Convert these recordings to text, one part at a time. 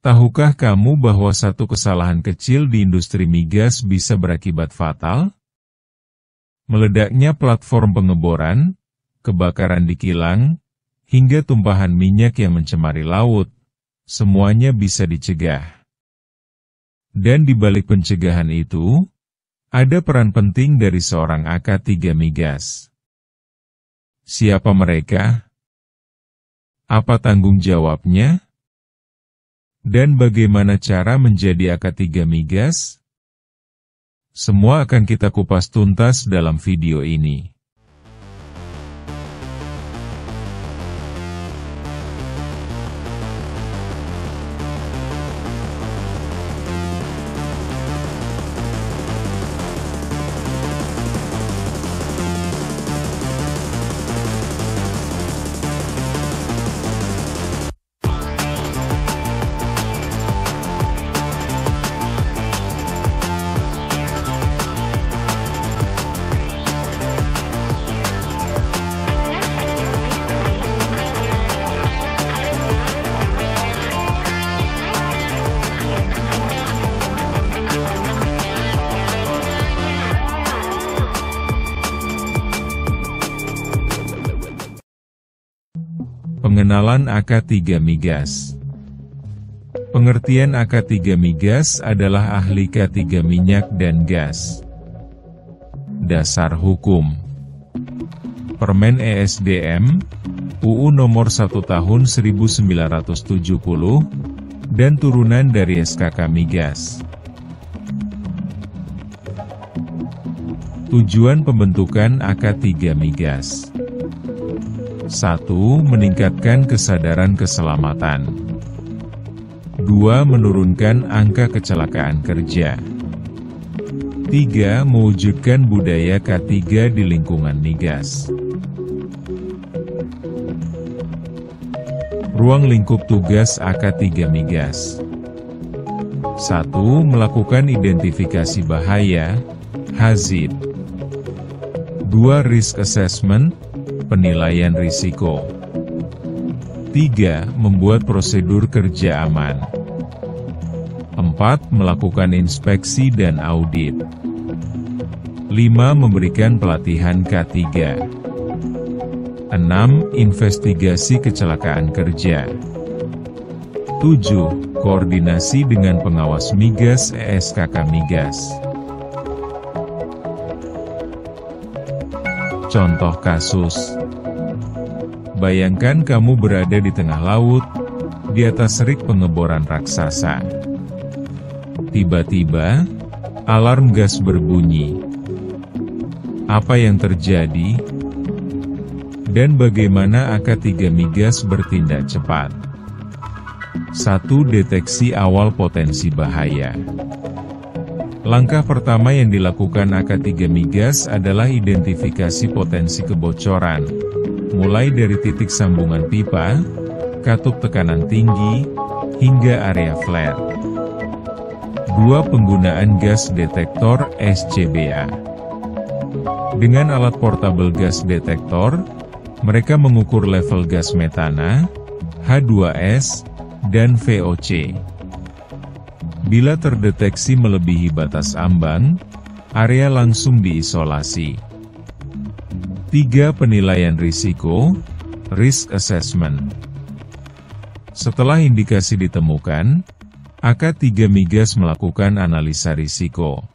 Tahukah kamu bahwa satu kesalahan kecil di industri migas bisa berakibat fatal? Meledaknya platform pengeboran, kebakaran di kilang, hingga tumpahan minyak yang mencemari laut, semuanya bisa dicegah. Dan di balik pencegahan itu, ada peran penting dari seorang AK3 migas. Siapa mereka? Apa tanggung jawabnya? Dan bagaimana cara menjadi AK3 migas? Semua akan kita kupas tuntas dalam video ini. Pengenalan AK3 migas. Pengertian AK3 migas adalah ahli K3 minyak dan gas. Dasar hukum. Permen ESDM, UU Nomor 1 Tahun 1970, dan turunan dari SKK Migas. Tujuan pembentukan AK3 migas. 1. Meningkatkan kesadaran keselamatan. 2. Menurunkan angka kecelakaan kerja. 3. Mewujudkan budaya K3 di lingkungan migas. Ruang lingkup tugas AK3 migas. 1. Melakukan identifikasi bahaya, hazard. 2. Risk assessment, penilaian risiko. 3. Membuat prosedur kerja aman. 4. Melakukan inspeksi dan audit. 5. Memberikan pelatihan K3. 6. Investigasi kecelakaan kerja. 7. Koordinasi dengan pengawas migas SKK Migas. Contoh kasus. Bayangkan kamu berada di tengah laut, di atas rig pengeboran raksasa. Tiba-tiba, alarm gas berbunyi. Apa yang terjadi? Dan bagaimana AK3 migas bertindak cepat? 1. Deteksi awal potensi bahaya. Langkah pertama yang dilakukan AK3 migas adalah identifikasi potensi kebocoran, mulai dari titik sambungan pipa, katup tekanan tinggi, hingga area flare. 2. Penggunaan gas detektor SCBA. Dengan alat portable gas detektor, mereka mengukur level gas metana, H2S, dan VOC. Bila terdeteksi melebihi batas ambang, area langsung diisolasi. 3. Penilaian risiko, risk assessment. Setelah indikasi ditemukan, AK3 migas melakukan analisa risiko.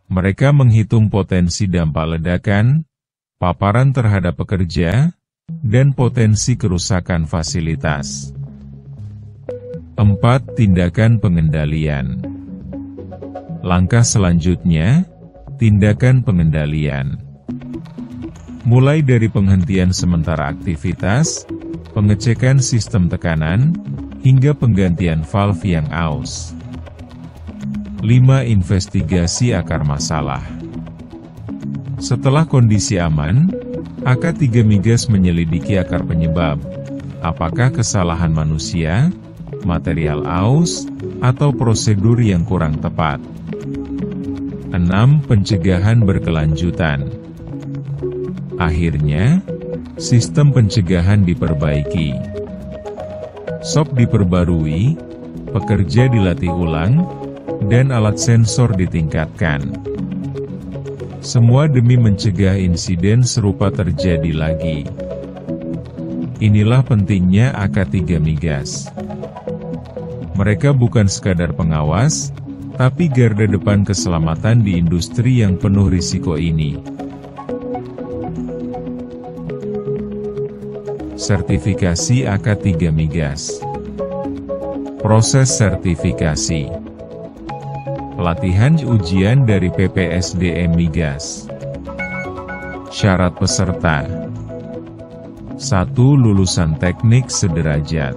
Mereka menghitung potensi dampak ledakan, paparan terhadap pekerja, dan potensi kerusakan fasilitas. 4. Tindakan pengendalian. Langkah selanjutnya, tindakan pengendalian. Mulai dari penghentian sementara aktivitas, pengecekan sistem tekanan, hingga penggantian valve yang aus. 5. Investigasi akar masalah. Setelah kondisi aman, AK3 migas menyelidiki akar penyebab. Apakah kesalahan manusia, material aus, atau prosedur yang kurang tepat. 6. Pencegahan berkelanjutan. Akhirnya, sistem pencegahan diperbaiki. SOP diperbarui, pekerja dilatih ulang, dan alat sensor ditingkatkan. Semua demi mencegah insiden serupa terjadi lagi. Inilah pentingnya AK3 Migas. Mereka bukan sekadar pengawas, tapi garda depan keselamatan di industri yang penuh risiko ini. Sertifikasi AK3 Migas. Proses sertifikasi. Pelatihan ujian dari PPSDM Migas. Syarat peserta. 1. Lulusan teknik sederajat.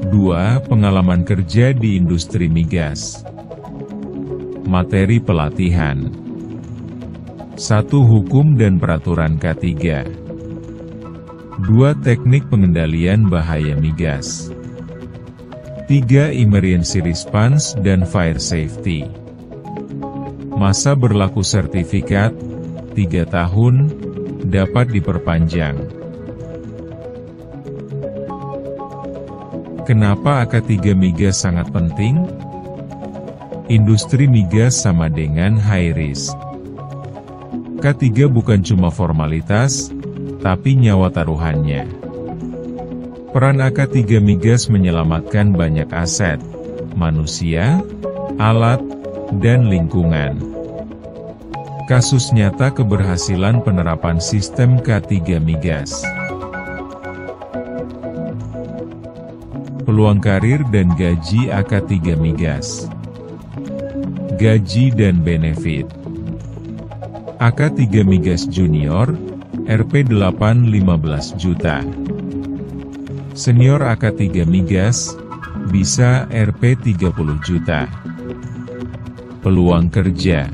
2. Pengalaman kerja di industri migas. Materi pelatihan. 1. Hukum dan peraturan K3. 2. Teknik pengendalian bahaya migas. 3. Emergency response dan fire safety. Masa berlaku sertifikat, 3 tahun, dapat diperpanjang. Kenapa AK3 Migas sangat penting? Industri migas sama dengan high risk. K3 bukan cuma formalitas, tapi nyawa taruhannya. Peran AK3 Migas menyelamatkan banyak aset, manusia, alat, dan lingkungan. Kasus nyata keberhasilan penerapan sistem K3 Migas. Peluang karir dan gaji AK3 Migas. Gaji dan benefit. AK3 Migas Junior, Rp 8-15 juta. Senior AK3 Migas, bisa Rp 30 juta. Peluang kerja.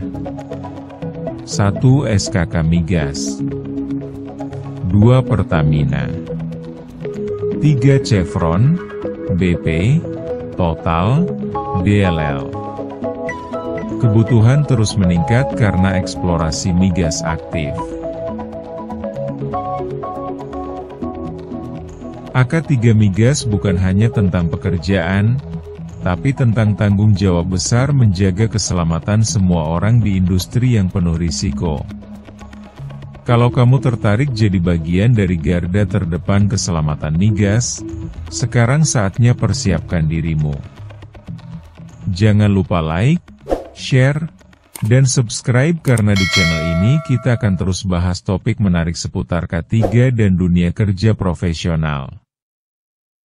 1. SKK Migas. 2. Pertamina. 3. Chevron, BP, Total, DLL. Kebutuhan terus meningkat karena eksplorasi migas aktif. AK3 Migas bukan hanya tentang pekerjaan, tapi tentang tanggung jawab besar menjaga keselamatan semua orang di industri yang penuh risiko. Kalau kamu tertarik jadi bagian dari garda terdepan keselamatan migas, sekarang saatnya persiapkan dirimu. Jangan lupa like, share, dan subscribe karena di channel ini kita akan terus bahas topik menarik seputar K3 dan dunia kerja profesional.